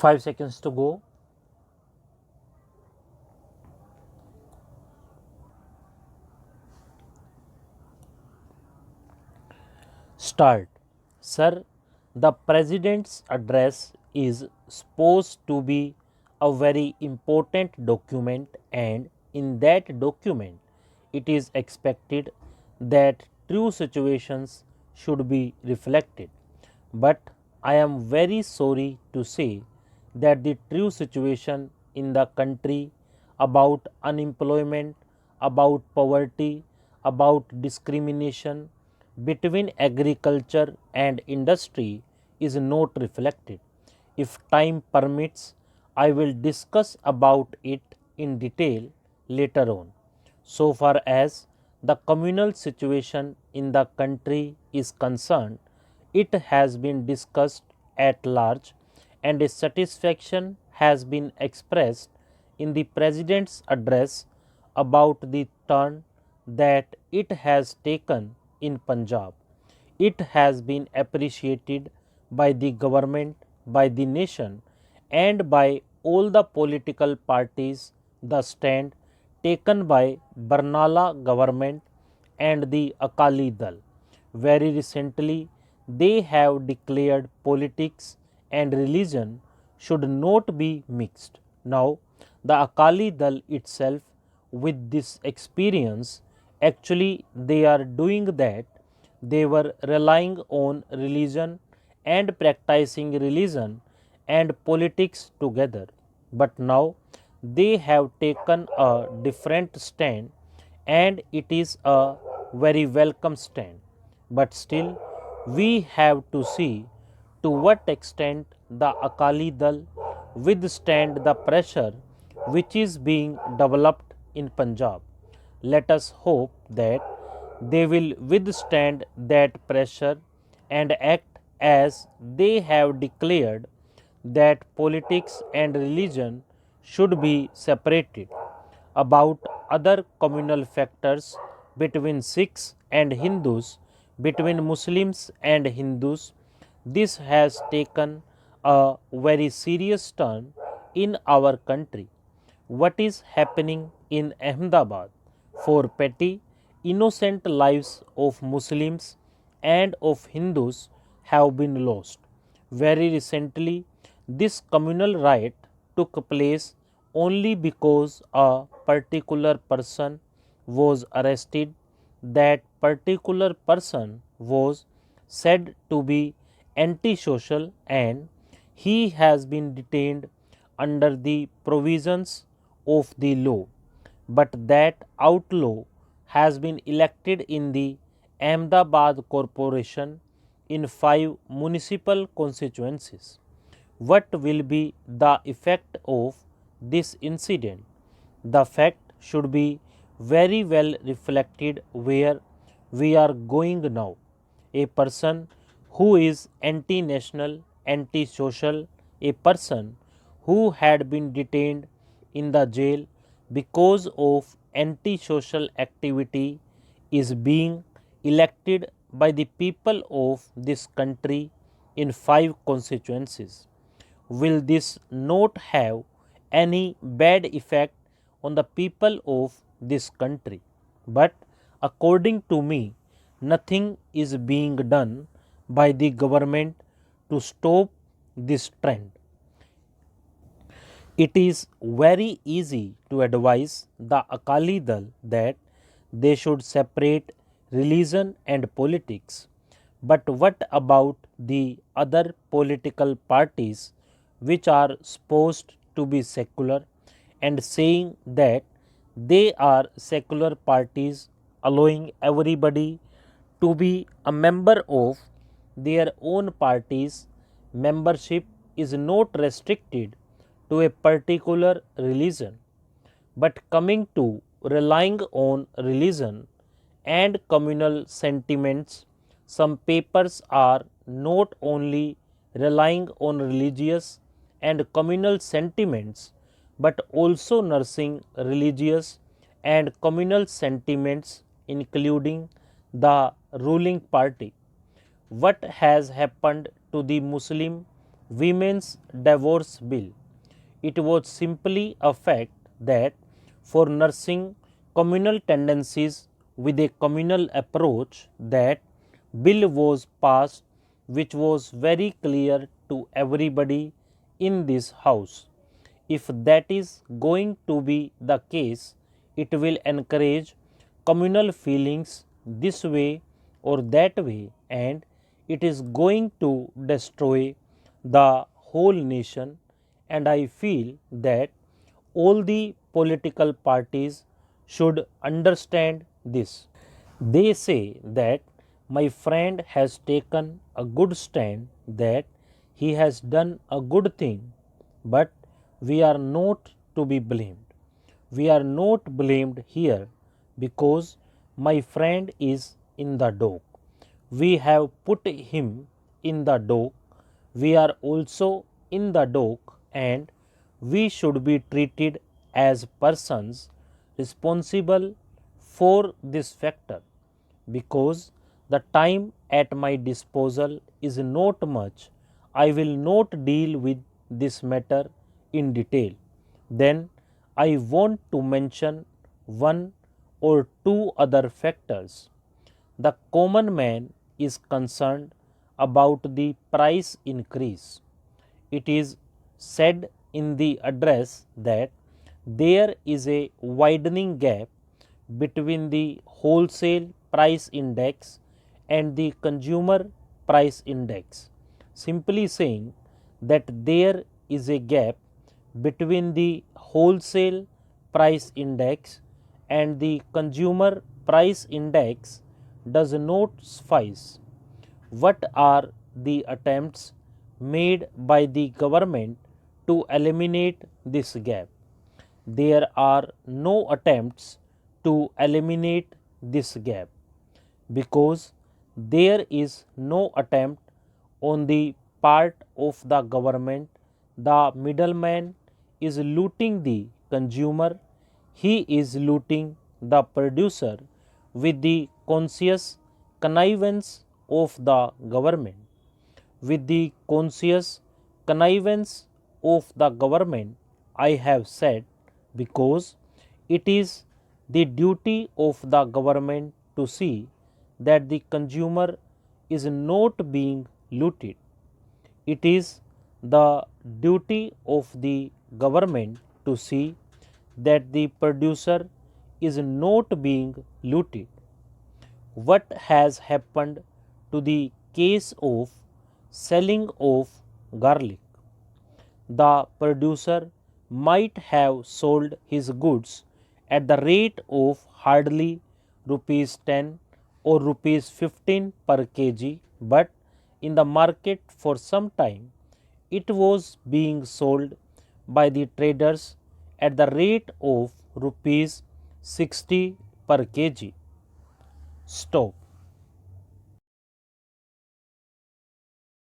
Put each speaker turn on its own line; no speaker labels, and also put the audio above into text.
5 seconds to go. Start. Sir, the President's address is supposed to be a very important document, and in that document, it is expected that true situations should be reflected. But I am very sorry to say that the true situation in the country about unemployment, about poverty, about discrimination between agriculture and industry is not reflected. If time permits, I will discuss about it in detail later on. So far as the communal situation in the country is concerned, it has been discussed at large and a satisfaction has been expressed in the President's address about the turn that it has taken in Punjab. It has been appreciated by the government, by the nation, and by all the political parties. The stand taken by Barnala government and the Akali Dal. Very recently, they have declared politics and religion should not be mixed. Now, the Akali Dal itself, with this experience, actually they are doing that. They were relying on religion and practicing religion and politics together. But now they have taken a different stand, and it is a very welcome stand. But still, we have to see to what extent the Akali Dal withstand the pressure which is being developed in Punjab. Let us hope that they will withstand that pressure and act as they have declared that politics and religion should be separated. About other communal factors between Sikhs and Hindus, between Muslims and Hindus, this has taken a very serious turn in our country. What is happening in Ahmedabad? For petty, innocent lives of Muslims and of Hindus have been lost. Very recently, this communal riot took place only because a particular person was arrested. That particular person was said to be antisocial, and he has been detained under the provisions of the law. But that outlaw has been elected in the Ahmedabad Corporation in 5 municipal constituencies. What will be the effect of this incident? The fact should be very well reflected where we are going now. A person who is anti-national, anti-social, a person who had been detained in the jail because of anti-social activity is being elected by the people of this country in 5 constituencies. Will this not have any bad effect on the people of this country? But according to me, nothing is being done by the government to stop this trend. It is very easy to advise the Akali Dal that they should separate religion and politics. But what about the other political parties which are supposed to be secular and saying that they are secular parties, allowing everybody to be a member of their own parties? Membership is not restricted to a particular religion. But coming to relying on religion and communal sentiments, some papers are not only relying on religious and communal sentiments but also nursing religious and communal sentiments, including the ruling party. What has happened to the Muslim Women's Divorce Bill. It was simply a fact that for nursing communal tendencies with a communal approach, that bill was passed, which was very clear to everybody in this house. If that is going to be the case, it will encourage communal feelings this way or that way, and it is going to destroy the whole nation. And I feel that all the political parties should understand this. They say that my friend has taken a good stand, that he has done a good thing, but we are not to be blamed. We are not blamed here because my friend is in the dock. We have put him in the dock. We are also in the dock, and we should be treated as persons responsible for this factor, because the time at my disposal is not much. I will not deal with this matter in detail. Then I want to mention one or two other factors. The common man is concerned about the price increase. It is said in the address that there is a widening gap between the wholesale price index and the consumer price index, simply saying that there is a gap between the wholesale price index and the consumer price index does not suffice. What are the attempts made by the government to eliminate this gap? There are no attempts to eliminate this gap, because there is no attempt on the part of the government. The middleman is looting the consumer, he is looting the producer with the conscious connivance of the government. With the conscious connivance of the government, I have said, because it is the duty of the government to see that the consumer is not being looted. It is the duty of the government to see that the producer is not being looted. What has happened to the case of selling of garlic? The producer might have sold his goods at the rate of hardly rupees 10 or rupees 15 per kg, but in the market for some time it was being sold by the traders at the rate of rupees 60 per kg. Stop.